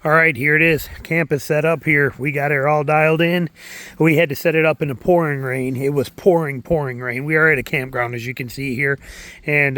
All right, here it is. Camp is set up here. We got it all dialed in. We had to set it up in the pouring rain. It was pouring rain. We are at a campground, as you can see here, and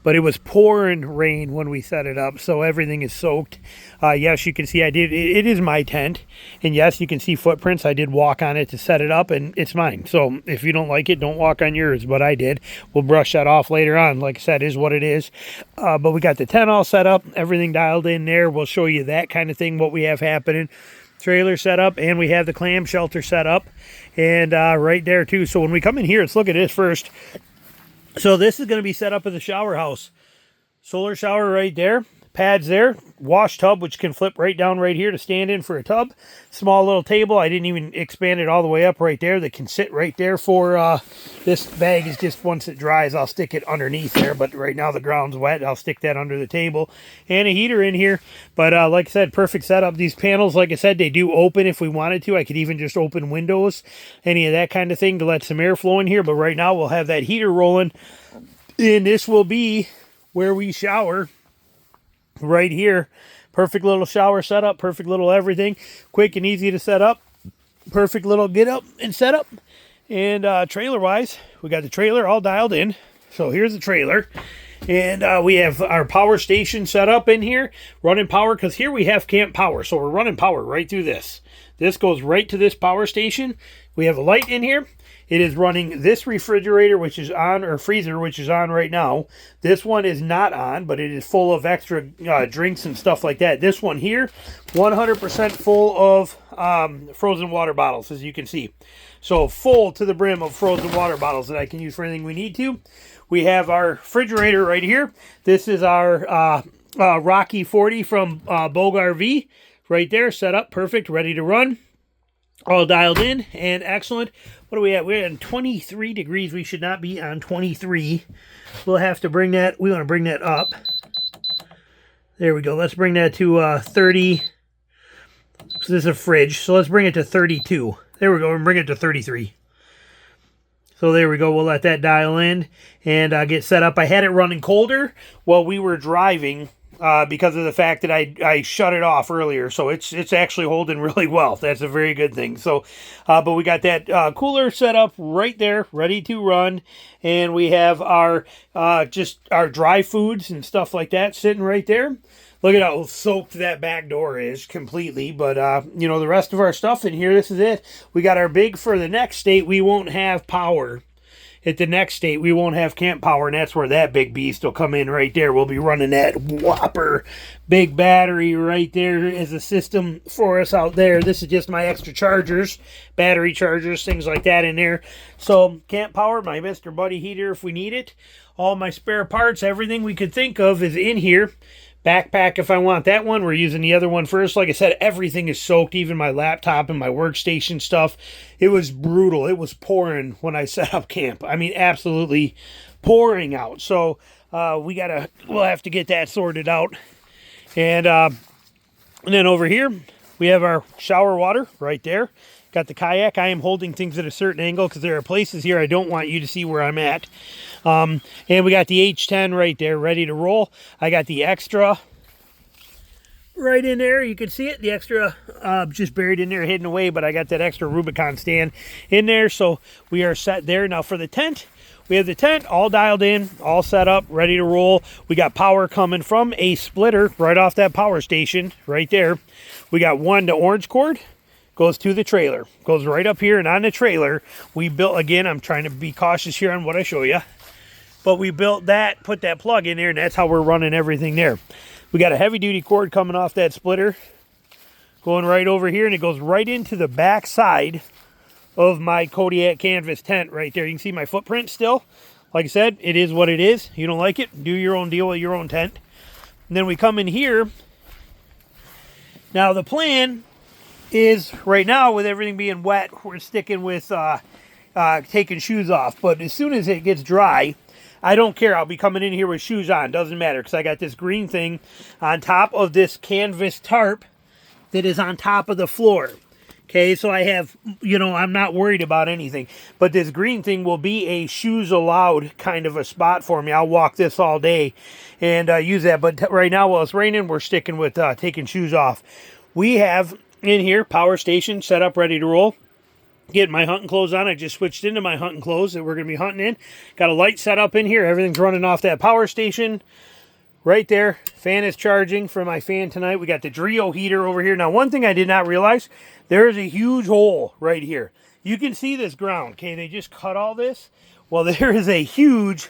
but it was pouring rain when we set it up, so everything is soaked. Yes, you can see I did. It is my tent, and yes, you can see footprints. I did walk on it to set it up, and it's mine. So if you don't like it, don't walk on yours. But I did. We'll brush that off later on. Like I said, is what it is. But we got the tent all set up, everything dialed in there. We'll show you that kind of thing, what we have happening. Trailer set up, and we have the clam shelter set up, and right there too. So when we come in here, let's look at this first. So this is going to be set up as a shower house. Solar shower right there, pads there, wash tub, which can flip right down right here to stand in for a tub. Small little table. I didn't even expand it all the way up right there. That can sit right there for this bag is just, once it dries, I'll stick it underneath there. But right now the ground's wet. I'll stick that under the table, and a heater in here. But like I said, perfect setup. These panels, like I said, they do open if we wanted to. I could even just open windows, any of that kind of thing to let some air flow in here. But right now we'll have that heater rolling, and this will be where we shower right here. Perfect little shower setup, perfect little everything, quick and easy to set up, perfect little get up and set up. And trailer wise, we got the trailer all dialed in. So here's the trailer, and we have our power station set up in here, running power, because here we have camp power. So we're running power right through this. This goes right to this power station. We have a light in here. It is running this refrigerator, which is on, or freezer, which is on right now. This one is not on, but it is full of extra drinks and stuff like that. This one here, 100% full of frozen water bottles, as you can see. So full to the brim of frozen water bottles that I can use for anything we need to. We have our refrigerator right here. This is our Rocky 40 from Bogue RV right there, set up, perfect, ready to run. All dialed in and excellent. What are we at? We're at 23 degrees. We should not be on 23. We'll have to bring that. We want to bring that up. There we go. Let's bring that to 30. So this is a fridge. So let's bring it to 32. There we go. And bring it to 33. So there we go. We'll let that dial in and get set up. I had it running colder while we were driving, because of the fact that I shut it off earlier. So it's actually holding really well. That's a very good thing. So, but we got that cooler set up right there, ready to run. And we have our just our dry foods and stuff like that sitting right there. Look at how soaked that back door is completely. But, you know, the rest of our stuff in here, this is it. We got our big, for the next state, we won't have power. At the next state, we won't have camp power, and that's where that big beast will come in right there. We'll be running that whopper big battery right there as a system for us out there. This is just my extra chargers, battery chargers, things like that in there. So camp power, my Mr. Buddy heater if we need it. All my spare parts, everything we could think of is in here. Backpack if I want that one. We're using the other one first. Like I said, everything is soaked, even my laptop and my workstation stuff. It was brutal. It was pouring when I set up camp. I mean, absolutely pouring out. So we'll have to get that sorted out. And then over here, we have our shower water right there. Got the kayak. I am holding things at a certain angle because there are places here I don't want you to see where I'm at. And we got the H10 right there ready to roll. I got the extra right in there. You can see it. The extra just buried in there, hidden away. But I got that extra Rubicon stand in there. So we are set there. Now for the tent. We have the tent all dialed in, all set up, ready to roll. We got power coming from a splitter right off that power station right there. We got one to orange cord. Goes to the trailer, goes right up here, and on the trailer we built, again, I'm trying to be cautious here on what I show you, but we built that, put that plug in there, and that's how we're running everything there. We got a heavy duty cord coming off that splitter going right over here, and it goes right into the back side of my Kodiak canvas tent right there. You can see my footprint still. Like I said, it is what it is. You don't like it, do your own deal with your own tent. And then we come in here. Now the plan is right now, with everything being wet, we're sticking with taking shoes off. But as soon as it gets dry, I don't care. I'll be coming in here with shoes on. Doesn't matter, because I got this green thing on top of this canvas tarp that is on top of the floor. Okay, so I have, you know, I'm not worried about anything. But this green thing will be a shoes allowed kind of a spot for me. I'll walk this all day and use that. But right now, while it's raining, we're sticking with taking shoes off. we have in here power station set up, ready to roll. Getting my hunting clothes on. I just switched into my hunting clothes that we're going to be hunting in. Got a light set up in here. Everything's running off that power station right there. Fan is charging for my fan tonight. We got the Drio heater over here. Now, one thing I did not realize, there is a huge hole right here. You can see this ground. Okay, they just cut all this. Well, there is a huge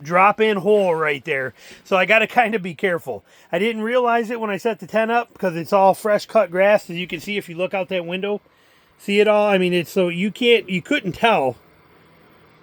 drop-in hole right there. So I got to kind of be careful. I didn't realize it when I set the tent up because it's all fresh cut grass. As you can see if you look out that window. See it all? I mean, it's so you couldn't tell,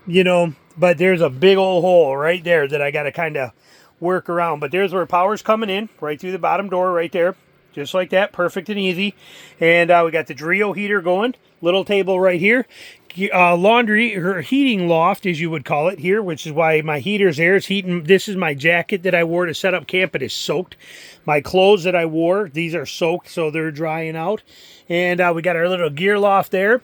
you know, but there's a big old hole right there that I got to kind of work around. But there's where power's coming in, right through the bottom door right there. Just like that, perfect and easy. And we got the Drio heater going, little table right here. Laundry, or heating loft, as you would call it here, which is why my heater's there. It's heating. This is my jacket that I wore to set up camp. It is soaked. My clothes that I wore, these are soaked, so they're drying out. And we got our little gear loft there.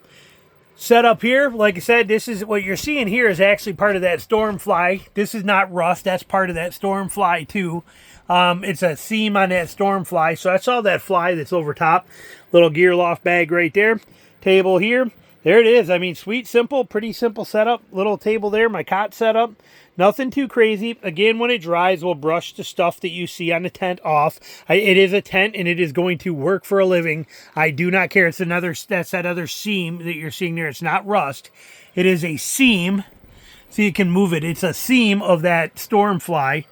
Set up here, like I said, this is what you're seeing here is actually part of that Stormfly. This is not rust. That's part of that Stormfly too. It's a seam on that Stormfly. So that's all that fly that's over top. Little gear loft bag right there. Table here. There it is. I mean, sweet, simple, pretty simple setup. Little table there, my cot setup. Nothing too crazy. Again, when it dries, we'll brush the stuff that you see on the tent off. It is a tent, and it is going to work for a living. I do not care. That's that other seam that you're seeing there. It's not rust. It is a seam. So you can move it. It's a seam of that Stormfly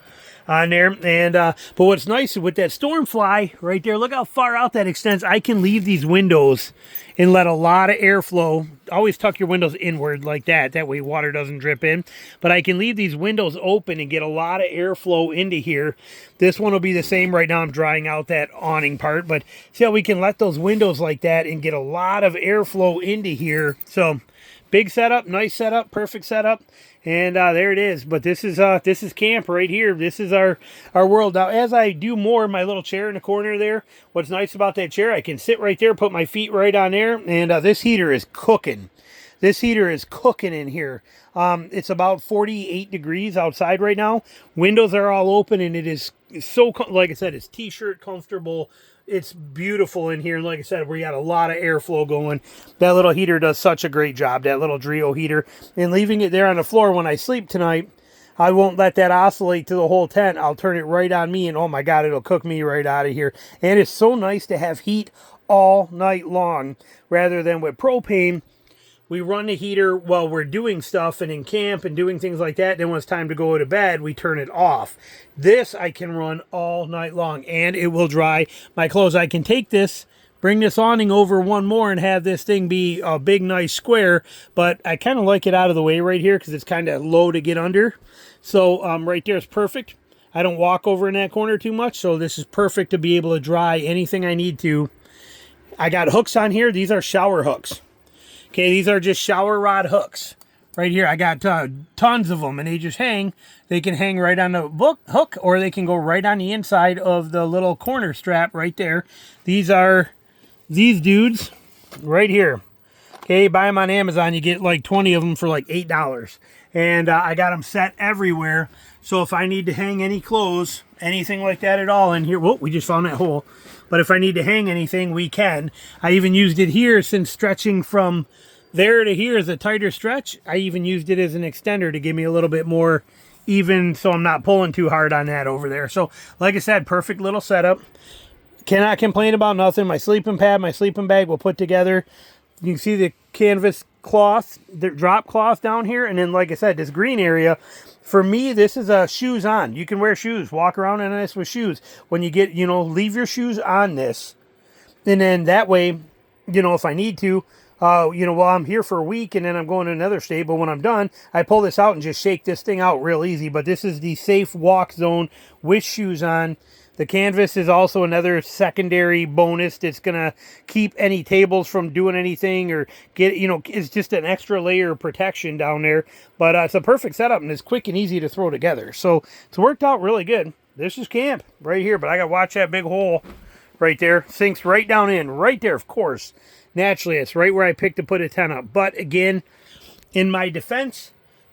on there. And but what's nice with that Stormfly right there, look how far out that extends. I can leave these windows and let a lot of airflow. Always tuck your windows inward like that. That way water doesn't drip in. But I can leave these windows open and get a lot of airflow into here. This one will be the same. Right now I'm drying out that awning part. But see how we can let those windows like that and get a lot of airflow into here. So big setup, nice setup, perfect setup. And there it is. But this is camp right here. This is our world. Now, as I do more, my little chair in the corner there, what's nice about that chair, I can sit right there, put my feet right on there, and this heater is cooking. This heater is cooking in here. It's about 48 degrees outside right now. Windows are all open, and it is so, like I said, it's t-shirt comfortable. It's beautiful in here. And like I said, we got a lot of airflow going. That little heater does such a great job, that little Drio heater. And leaving it there on the floor when I sleep tonight, I won't let that oscillate to the whole tent. I'll turn it right on me, and oh my God, it'll cook me right out of here. And it's so nice to have heat all night long rather than with propane. We run the heater while we're doing stuff and in camp and doing things like that. Then when it's time to go to bed, we turn it off. This I can run all night long, and it will dry my clothes. I can take this, bring this awning over one more, and have this thing be a big, nice square. But I kind of like it out of the way right here because it's kind of low to get under. So right there is perfect. I don't walk over in that corner too much, so this is perfect to be able to dry anything I need to. I got hooks on here. These are shower hooks. Okay, these are just shower rod hooks. Right here, I got tons of them, and they just hang. They can hang right on the hook, or they can go right on the inside of the little corner strap right there. These are these dudes right here. Okay, buy them on Amazon. You get like 20 of them for like $8. And I got them set everywhere. So if I need to hang any clothes, anything like that at all in here. Whoa, we just found that hole. But if I need to hang anything, we can. I even used it here since stretching from there to here is a tighter stretch. I even used it as an extender to give me a little bit more even so I'm not pulling too hard on that over there. So like I said, perfect little setup. Cannot complain about nothing. My sleeping pad, my sleeping bag will put together. You can see the canvas cloth, the drop cloth down here. And then like I said, this green area, for me, this is shoes on. You can wear shoes, walk around in this with shoes. When you get, leave your shoes on this. And then that way, if I need to, well, I'm here for a week and then I'm going to another state. But when I'm done, I pull this out and just shake this thing out real easy. But this is the safe walk zone with shoes on. The canvas is also another secondary bonus that's going to keep any tables from doing anything or get, it's just an extra layer of protection down there. But it's a perfect setup and it's quick and easy to throw together. So it's worked out really good. This is camp right here, but I got to watch that big hole right there. Sinks right down in, right there, of course. Naturally, it's right where I picked to put a tent up. But again, in my defense,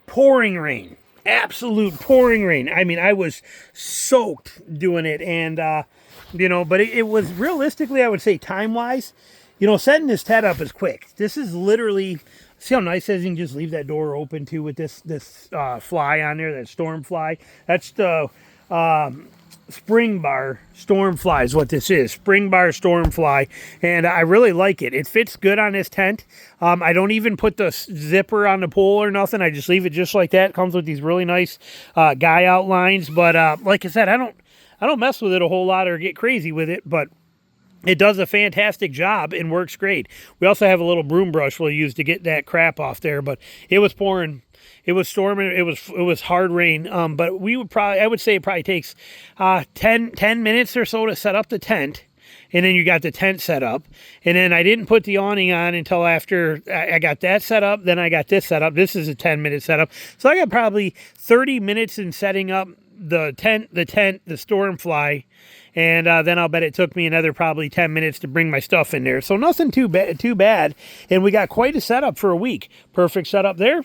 pouring rain. absolute pouring rain. I mean, I was soaked doing it, and but it was realistically, I would say, time-wise, setting this tent up is quick. This is literally, see how nice it is? You can just leave that door open too with this fly on there, that storm fly. That's the spring bar storm fly is what this is. Spring bar storm fly, and I really like it. It fits good on this tent. I don't even put the zipper on the pole or nothing. I just leave it just like that. It comes with these really nice guy outlines, but like I said, I don't mess with it a whole lot or get crazy with it, but it does a fantastic job and works great. We also have a little broom brush we'll use to get that crap off there, but it was pouring. It was storming. It was hard rain. But I would say it probably takes 10 minutes or so to set up the tent. And then you got the tent set up. And then I didn't put the awning on until after I got that set up. Then I got this set up. This is a 10-minute setup. So I got probably 30 minutes in setting up the tent, the storm fly. And then I'll bet it took me another probably 10 minutes to bring my stuff in there. So nothing too bad. And we got quite a setup for a week. Perfect setup there.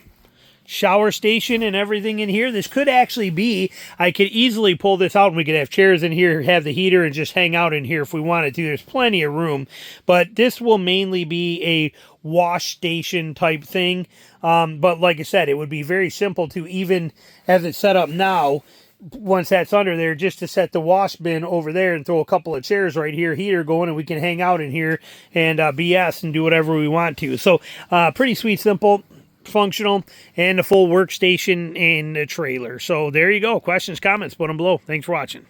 Shower station and everything in here. This could actually be, I could easily pull this out and we could have chairs in here, have the heater, and just hang out in here if we wanted to. There's plenty of room, but this will mainly be a wash station type thing. But like I said, it would be very simple to, even as it's set up now, once that's under there, just to set the wash bin over there and throw a couple of chairs right here, heater going, and we can hang out in here and BS and do whatever we want to. So pretty sweet, simple, functional, and a full workstation and a trailer. So there you go. Questions, comments, put them below. Thanks for watching.